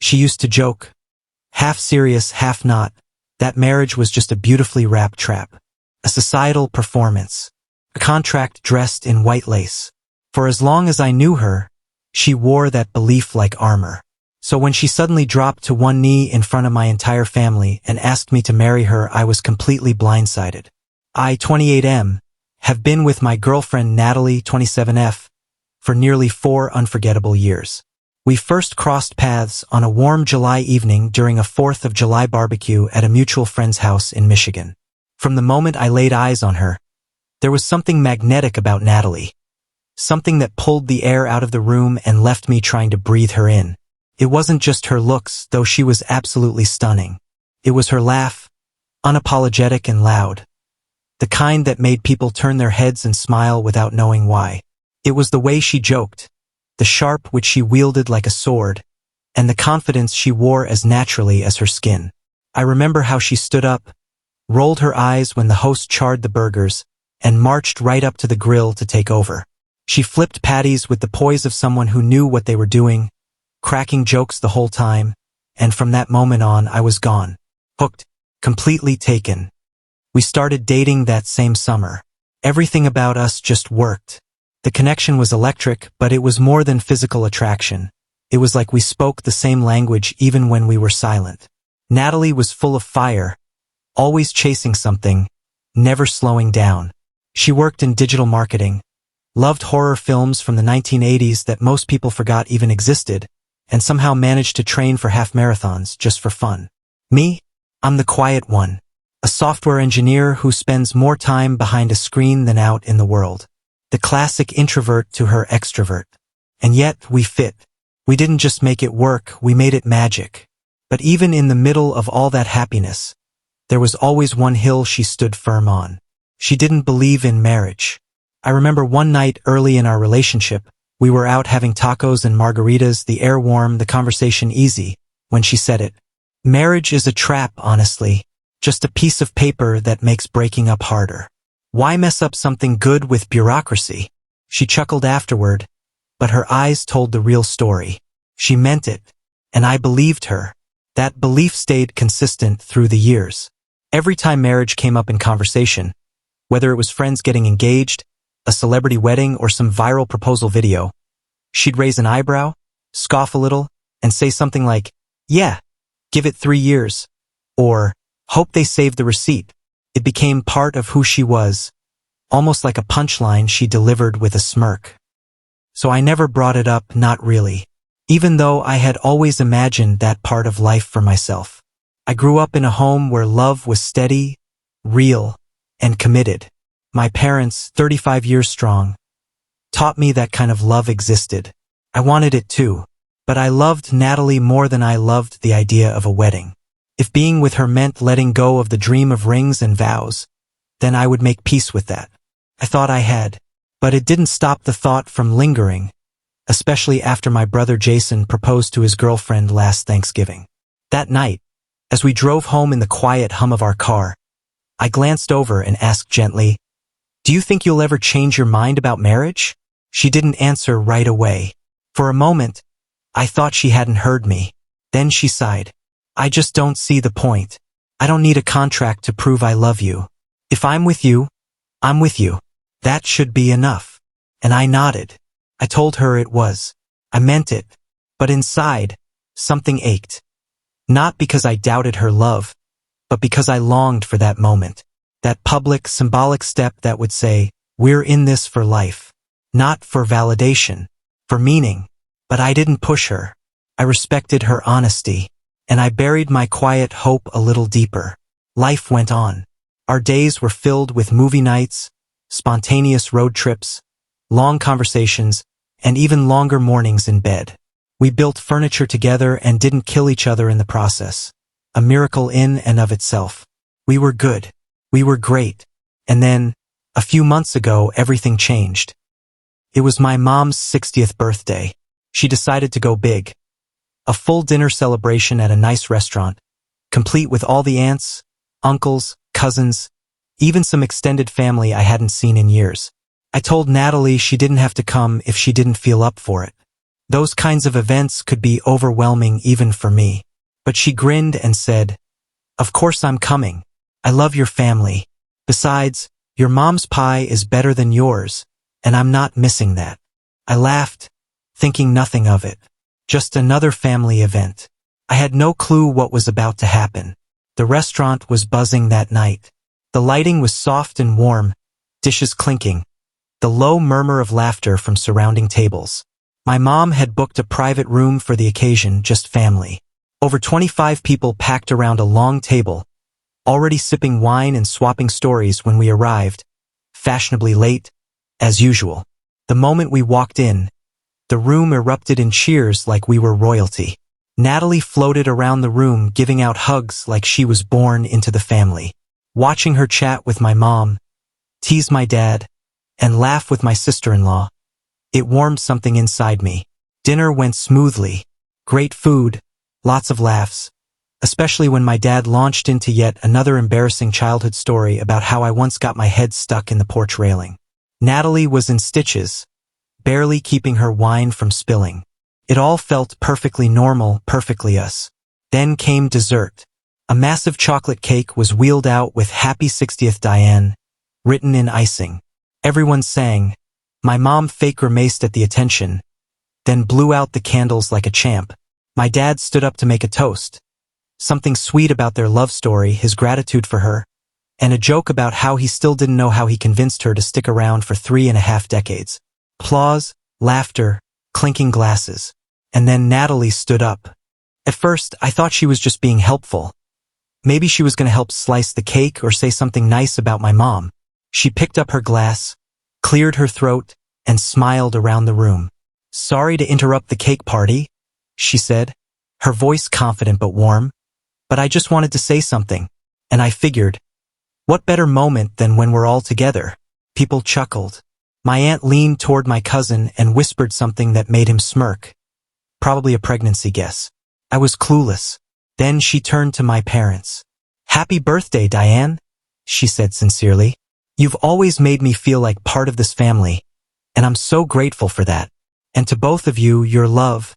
She used to joke, half serious, half not, that marriage was just a beautifully wrapped trap, a societal performance, a contract dressed in white lace. For as long as I knew her, she wore that belief like armor. So when she suddenly dropped to one knee in front of my entire family and asked me to marry her, I was completely blindsided. I, 28M, have been with my girlfriend Natalie, 27F, for nearly 4 unforgettable years. We first crossed paths on a warm July evening during a 4th of July barbecue at a mutual friend's house in Michigan. From the moment I laid eyes on her, there was something magnetic about Natalie. Something that pulled the air out of the room and left me trying to breathe her in. It wasn't just her looks, though she was absolutely stunning. It was her laugh, unapologetic and loud. The kind that made people turn their heads and smile without knowing why. It was the way she joked, the sharp which she wielded like a sword, and the confidence she wore as naturally as her skin. I remember how she stood up, rolled her eyes when the host charred the burgers, and marched right up to the grill to take over. She flipped patties with the poise of someone who knew what they were doing, cracking jokes the whole time, and from that moment on I was gone. Hooked, completely taken. We started dating that same summer. Everything about us just worked. The connection was electric, but it was more than physical attraction. It was like we spoke the same language even when we were silent. Natalie was full of fire, always chasing something, never slowing down. She worked in digital marketing, loved horror films from the 1980s that most people forgot even existed, and somehow managed to train for half marathons just for fun. Me? I'm the quiet one, a software engineer who spends more time behind a screen than out in the world. The classic introvert to her extrovert. And yet, we fit. We didn't just make it work, we made it magic. But even in the middle of all that happiness, there was always one hill she stood firm on. She didn't believe in marriage. I remember one night early in our relationship, we were out having tacos and margaritas, the air warm, the conversation easy, when she said it. Marriage is a trap, honestly. Just a piece of paper that makes breaking up harder. Why mess up something good with bureaucracy? She chuckled afterward, but her eyes told the real story. She meant it, and I believed her. That belief stayed consistent through the years. Every time marriage came up in conversation, whether it was friends getting engaged, a celebrity wedding, or some viral proposal video, she'd raise an eyebrow, scoff a little, and say something like, "Yeah, give it 3 years," or, "Hope they saved the receipt." It became part of who she was, almost like a punchline she delivered with a smirk. So I never brought it up, not really, even though I had always imagined that part of life for myself. I grew up in a home where love was steady, real, and committed. My parents, 35 years strong, taught me that kind of love existed. I wanted it too, but I loved Natalie more than I loved the idea of a wedding. If being with her meant letting go of the dream of rings and vows, then I would make peace with that. I thought I had, but it didn't stop the thought from lingering, especially after my brother Jason proposed to his girlfriend last Thanksgiving. That night, as we drove home in the quiet hum of our car, I glanced over and asked gently, "Do you think you'll ever change your mind about marriage?" She didn't answer right away. For a moment, I thought she hadn't heard me. Then she sighed. "I just don't see the point. I don't need a contract to prove I love you. If I'm with you, I'm with you. That should be enough." And I nodded. I told her it was. I meant it. But inside, something ached. Not because I doubted her love, but because I longed for that moment. That public, symbolic step that would say, "We're in this for life." Not for validation, for meaning. But I didn't push her. I respected her honesty. And I buried my quiet hope a little deeper. Life went on. Our days were filled with movie nights, spontaneous road trips, long conversations, and even longer mornings in bed. We built furniture together and didn't kill each other in the process. A miracle in and of itself. We were good. We were great. And then, a few months ago, everything changed. It was my mom's 60th birthday. She decided to go big. A full dinner celebration at a nice restaurant, complete with all the aunts, uncles, cousins, even some extended family I hadn't seen in years. I told Natalie she didn't have to come if she didn't feel up for it. Those kinds of events could be overwhelming even for me. But she grinned and said, "Of course I'm coming. I love your family. Besides, your mom's pie is better than yours, and I'm not missing that." I laughed, thinking nothing of it. Just another family event. I had no clue what was about to happen. The restaurant was buzzing that night. The lighting was soft and warm, dishes clinking, the low murmur of laughter from surrounding tables. My mom had booked a private room for the occasion, just family. Over 25 people packed around a long table, already sipping wine and swapping stories when we arrived, fashionably late, as usual. The moment we walked in, the room erupted in cheers like we were royalty. Natalie floated around the room giving out hugs like she was born into the family. Watching her chat with my mom, tease my dad, and laugh with my sister-in-law, it warmed something inside me. Dinner went smoothly. Great food, lots of laughs, especially when my dad launched into yet another embarrassing childhood story about how I once got my head stuck in the porch railing. Natalie was in stitches, barely keeping her wine from spilling. It all felt perfectly normal, perfectly us. Then came dessert. A massive chocolate cake was wheeled out with Happy 60th Diane, written in icing. Everyone sang. My mom fake grimaced at the attention, then blew out the candles like a champ. My dad stood up to make a toast. Something sweet about their love story, his gratitude for her, and a joke about how he still didn't know how he convinced her to stick around for 3.5 decades. Applause, laughter, clinking glasses. And then Natalie stood up. At first, I thought she was just being helpful. Maybe she was going to help slice the cake or say something nice about my mom. She picked up her glass, cleared her throat, and smiled around the room. "Sorry to interrupt the cake party," she said, her voice confident but warm. "But I just wanted to say something." And I figured, what better moment than when we're all together? People chuckled. My aunt leaned toward my cousin and whispered something that made him smirk. Probably a pregnancy guess. I was clueless. Then she turned to my parents. "Happy birthday, Diane," she said sincerely. "You've always made me feel like part of this family, and I'm so grateful for that. And to both of you, your love.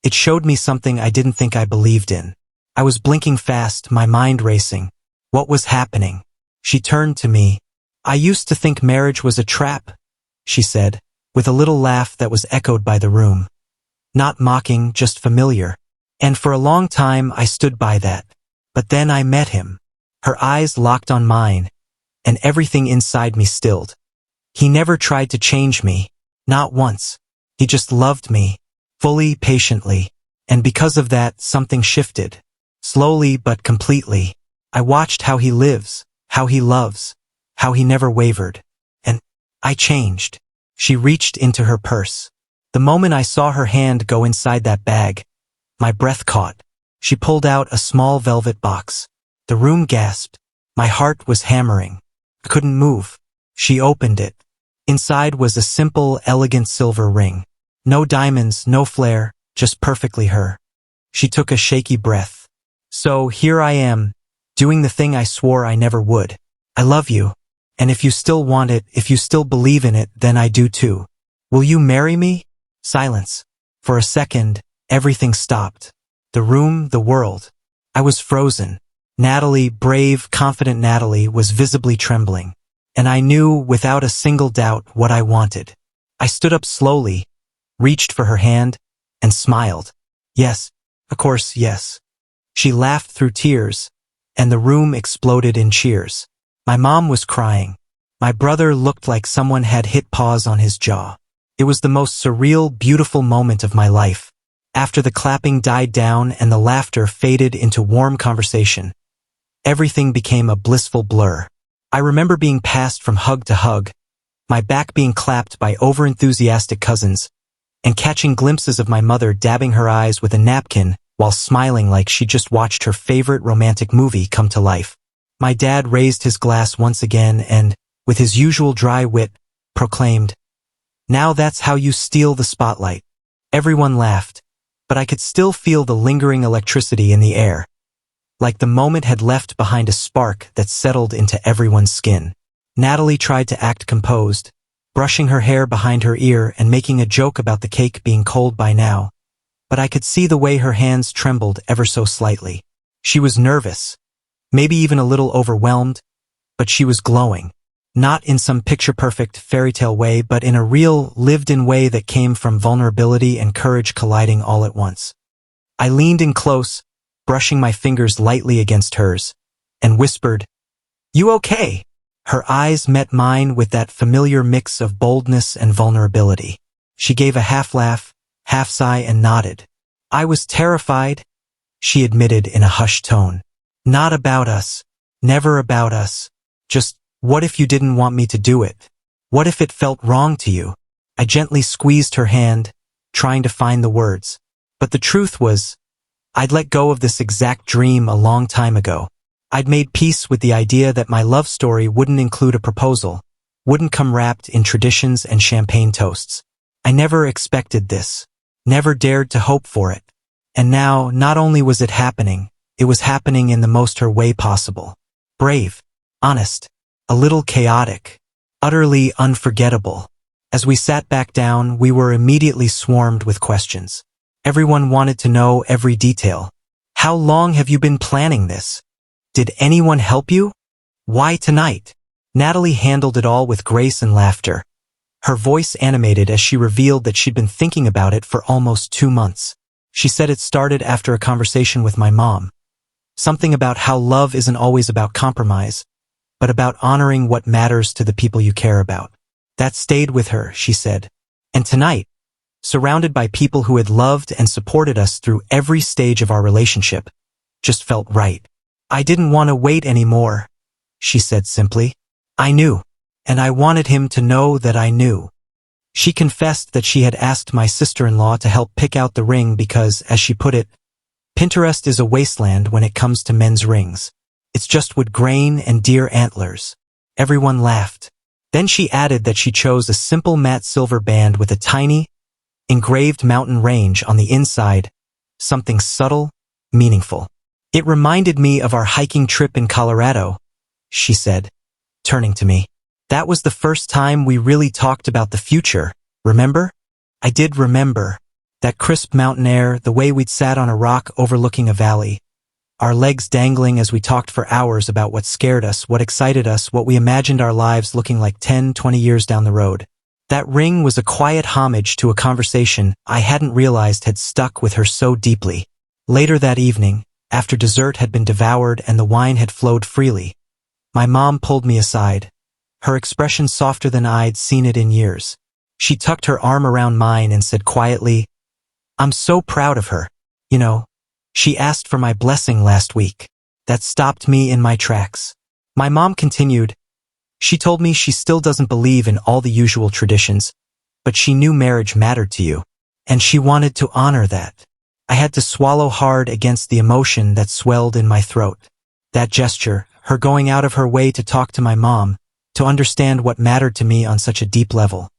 It showed me something I didn't think I believed in." I was blinking fast, my mind racing. What was happening? She turned to me. "I used to think marriage was a trap," she said, with a little laugh that was echoed by the room. Not mocking, just familiar. And for a long time I stood by that. But then I met him. Her eyes locked on mine, and everything inside me stilled. He never tried to change me. Not once. He just loved me. Fully, patiently. And because of that, something shifted. Slowly but completely. I watched how he lives, how he loves, how he never wavered. And I changed. She reached into her purse. The moment I saw her hand go inside that bag, my breath caught. She pulled out a small velvet box. The room gasped. My heart was hammering. I couldn't move. She opened it. Inside was a simple, elegant silver ring. No diamonds, no flair, just perfectly her. She took a shaky breath. "So here I am, doing the thing I swore I never would. I love you. And if you still want it, if you still believe in it, then I do too. Will you marry me?" Silence. For a second, everything stopped. The room, the world. I was frozen. Natalie, brave, confident Natalie, was visibly trembling. And I knew, without a single doubt, what I wanted. I stood up slowly, reached for her hand, and smiled. "Yes, of course, yes." She laughed through tears, and the room exploded in cheers. My mom was crying. My brother looked like someone had hit pause on his jaw. It was the most surreal, beautiful moment of my life. After the clapping died down and the laughter faded into warm conversation, everything became a blissful blur. I remember being passed from hug to hug, my back being clapped by overenthusiastic cousins, and catching glimpses of my mother dabbing her eyes with a napkin while smiling like she just watched her favorite romantic movie come to life. My dad raised his glass once again and, with his usual dry wit, proclaimed, "Now that's how you steal the spotlight." Everyone laughed, but I could still feel the lingering electricity in the air, like the moment had left behind a spark that settled into everyone's skin. Natalie tried to act composed, brushing her hair behind her ear and making a joke about the cake being cold by now, but I could see the way her hands trembled ever so slightly. She was nervous, maybe even a little overwhelmed, but she was glowing. Not in some picture-perfect fairy-tale way, but in a real, lived-in way that came from vulnerability and courage colliding all at once. I leaned in close, brushing my fingers lightly against hers, and whispered, "You okay?" Her eyes met mine with that familiar mix of boldness and vulnerability. She gave a half-laugh, half-sigh, and nodded. "I was terrified," she admitted in a hushed tone. "Not about us. Never about us. Just, what if you didn't want me to do it? What if it felt wrong to you?" I gently squeezed her hand, trying to find the words. But the truth was, I'd let go of this exact dream a long time ago. I'd made peace with the idea that my love story wouldn't include a proposal, wouldn't come wrapped in traditions and champagne toasts. I never expected this, never dared to hope for it. And now, not only was it happening, it was happening in the most her way possible. Brave, honest, a little chaotic, utterly unforgettable. As we sat back down, we were immediately swarmed with questions. Everyone wanted to know every detail. How long have you been planning this? Did anyone help you? Why tonight? Natalie handled it all with grace and laughter. Her voice animated as she revealed that she'd been thinking about it for almost 2 months. She said it started after a conversation with my mom. Something about how love isn't always about compromise, but about honoring what matters to the people you care about. That stayed with her, she said. And tonight, surrounded by people who had loved and supported us through every stage of our relationship, just felt right. "I didn't want to wait anymore," she said simply. "I knew, and I wanted him to know that I knew." She confessed that she had asked my sister-in-law to help pick out the ring because, as she put it, Pinterest is a wasteland when it comes to men's rings. It's just wood grain and deer antlers. Everyone laughed. Then she added that she chose a simple matte silver band with a tiny, engraved mountain range on the inside, something subtle, meaningful. "It reminded me of our hiking trip in Colorado," she said, turning to me. "That was the first time we really talked about the future, remember?" I did remember. That crisp mountain air, the way we'd sat on a rock overlooking a valley, our legs dangling as we talked for hours about what scared us, what excited us, what we imagined our lives looking like 10, 20 years down the road. That ring was a quiet homage to a conversation I hadn't realized had stuck with her so deeply. Later that evening, after dessert had been devoured and the wine had flowed freely, my mom pulled me aside, her expression softer than I'd seen it in years. She tucked her arm around mine and said quietly, "I'm so proud of her. You know, she asked for my blessing last week." That stopped me in my tracks. My mom continued, "She told me she still doesn't believe in all the usual traditions, but she knew marriage mattered to you, and she wanted to honor that." I had to swallow hard against the emotion that swelled in my throat. That gesture, her going out of her way to talk to my mom, to understand what mattered to me on such a deep level,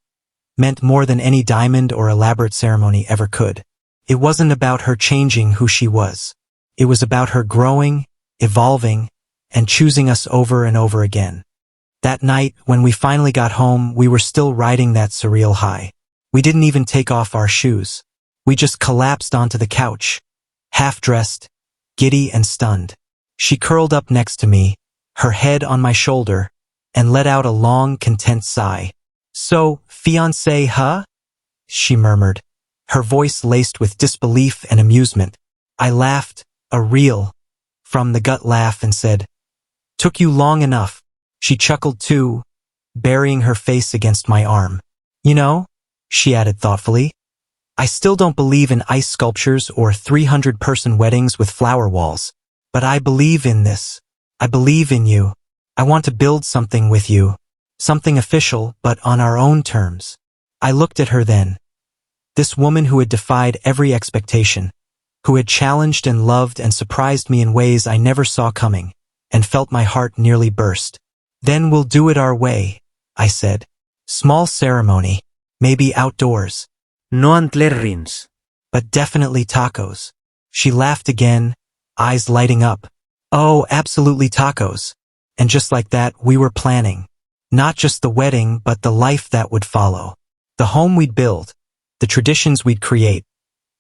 meant more than any diamond or elaborate ceremony ever could. It wasn't about her changing who she was. It was about her growing, evolving, and choosing us over and over again. That night, when we finally got home, we were still riding that surreal high. We didn't even take off our shoes. We just collapsed onto the couch, half-dressed, giddy and stunned. She curled up next to me, her head on my shoulder, and let out a long, content sigh. "So, fiancé, huh?" she murmured, her voice laced with disbelief and amusement. I laughed, a real, from-the-gut laugh, and said, "Took you long enough." She chuckled too, burying her face against my arm. "You know," she added thoughtfully, "I still don't believe in ice sculptures or 300-person weddings with flower walls. But I believe in this. I believe in you. I want to build something with you. Something official, but on our own terms." I looked at her then. This woman who had defied every expectation, who had challenged and loved and surprised me in ways I never saw coming, and felt my heart nearly burst. "Then we'll do it our way," I said. "Small ceremony, maybe outdoors. No antler rings. But definitely tacos." She laughed again, eyes lighting up. "Oh, absolutely tacos." And just like that, we were planning. Not just the wedding, but the life that would follow. The home we'd build, the traditions we'd create,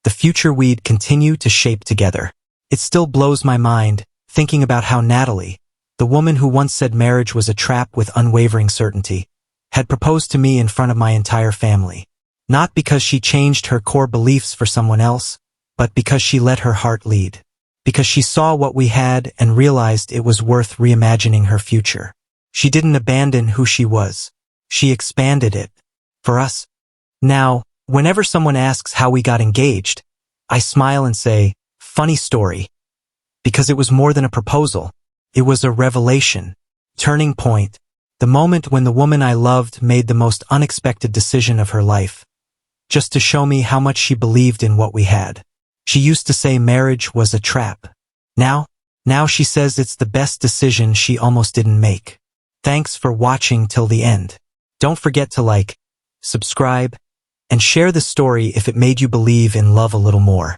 the future we'd continue to shape together. It still blows my mind, thinking about how Natalie, the woman who once said marriage was a trap with unwavering certainty, had proposed to me in front of my entire family. Not because she changed her core beliefs for someone else, but because she let her heart lead. Because she saw what we had and realized it was worth reimagining her future. She didn't abandon who she was. She expanded it. For us. Now, whenever someone asks how we got engaged, I smile and say, funny story. Because it was more than a proposal. It was a revelation. Turning point. The moment when the woman I loved made the most unexpected decision of her life. Just to show me how much she believed in what we had. She used to say marriage was a trap. Now she says it's the best decision she almost didn't make. Thanks for watching till the end. Don't forget to like, subscribe, and share this story if it made you believe in love a little more.